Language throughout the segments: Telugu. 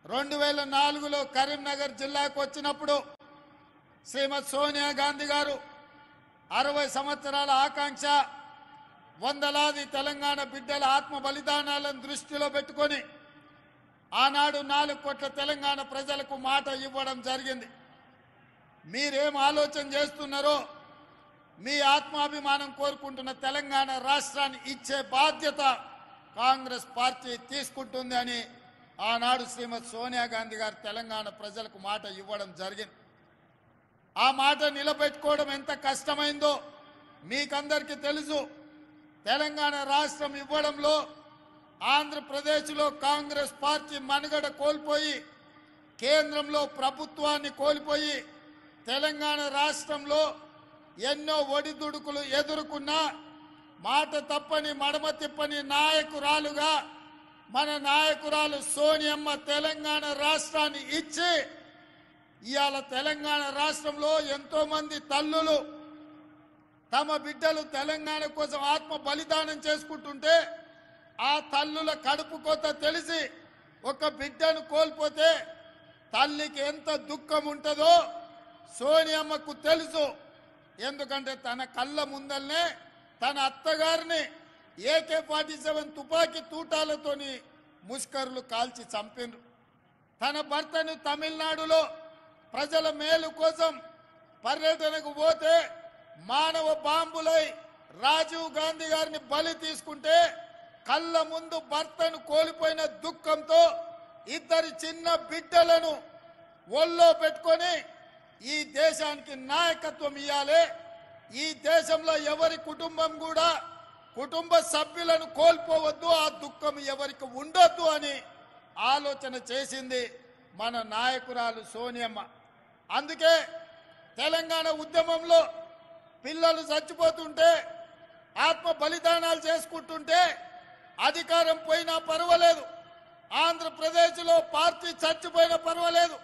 2004లో కరీంనగర్ జిల్లాకు వచ్చినప్పుడు శ్రీమతి సోనియా గాంధీ గారు 60 సంవత్సరాల ఆకాంక్ష వందలాది తెలంగాణ బిడ్డల ఆత్మ బలిదానాలను దృష్టిలో పెట్టుకొని ఆనాడు 4 కోట్ల తెలంగాణ ప్రజలకు మాట ఇవ్వడం జరిగింది. మీరేం ఆలోచన చేస్తున్నారో మీ ఆత్మాభిమానం కోరుకుంటున్న తెలంగాణ రాష్ట్రాన్ని ఇచ్చే బాధ్యత కాంగ్రెస్ పార్టీ తీసుకుంటుంది అని ఆనాడు శ్రీమతి సోనియా గాంధీ గారు తెలంగాణ ప్రజలకు మాట ఇవ్వడం జరిగింది. ఆ మాట నిలబెట్టుకోవడం ఎంత కష్టమైందో మీకందరికీ తెలుసు. తెలంగాణ రాష్ట్రం ఇవ్వడంలో ఆంధ్రప్రదేశ్లో కాంగ్రెస్ పార్టీ మనుగడ కోల్పోయి కేంద్రంలో ప్రభుత్వాన్ని కోల్పోయి తెలంగాణ రాష్ట్రంలో ఎన్నో ఒడిదుడుకులు ఎదుర్కొన్నా మాట తప్పని మడమ తిప్పని నాయకురాలుగా మన నాయకురాలు సోనియమ్మ తెలంగాణ రాష్ట్రాన్ని ఇచ్చి ఇవాళ తెలంగాణ రాష్ట్రంలో ఎంతో మంది తల్లులు తమ బిడ్డలు తెలంగాణ కోసం ఆత్మ బలిదానం చేసుకుంటుంటే ఆ తల్లుల కడుపు కోత తెలిసి ఒక బిడ్డను కోల్పోతే తల్లికి ఎంత దుఃఖం ఉంటుందో సోనియమ్మకు తెలుసు. ఎందుకంటే తన కళ్ళ ముందల్నే తన అత్తగారిని AK-47 తుపాకీ తూటాలతోని ముష్కరులు కాల్చి చంపిండ్రు. తన భర్తను తమిళనాడులో ప్రజల మేలు కోసం పర్యటనకు పోతే మానవ బాంబులై రాజీవ్ గాంధీ గారిని బలి తీసుకుంటే కళ్ళ ముందు భర్తను కోల్పోయిన దుఃఖంతో 2 చిన్న బిడ్డలను ఒళ్ళో పెట్టుకొని ఈ దేశానికి నాయకత్వం ఇవ్వాలి, ఈ దేశంలో ఎవరి కుటుంబం కూడా కుటుంబ సభ్యులను కోల్పోవద్దు, ఆ దుఃఖం ఎవరికి ఉండొద్దు అని ఆలోచన చేసింది మన నాయకురాలు సోనియమ్మ. అందుకే తెలంగాణ ఉద్యమంలో పిల్లలు చచ్చిపోతుంటే ఆత్మ బలిదానాలు చేసుకుంటుంటే అధికారం పోయినా పర్వాలేదు, ఆంధ్రప్రదేశ్లో పార్టీ చచ్చిపోయినా పర్వాలేదు,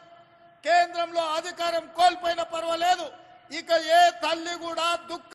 కేంద్రంలో అధికారం కోల్పోయినా పర్వాలేదు, ఇక ఏ తల్లి కూడా దుఃఖం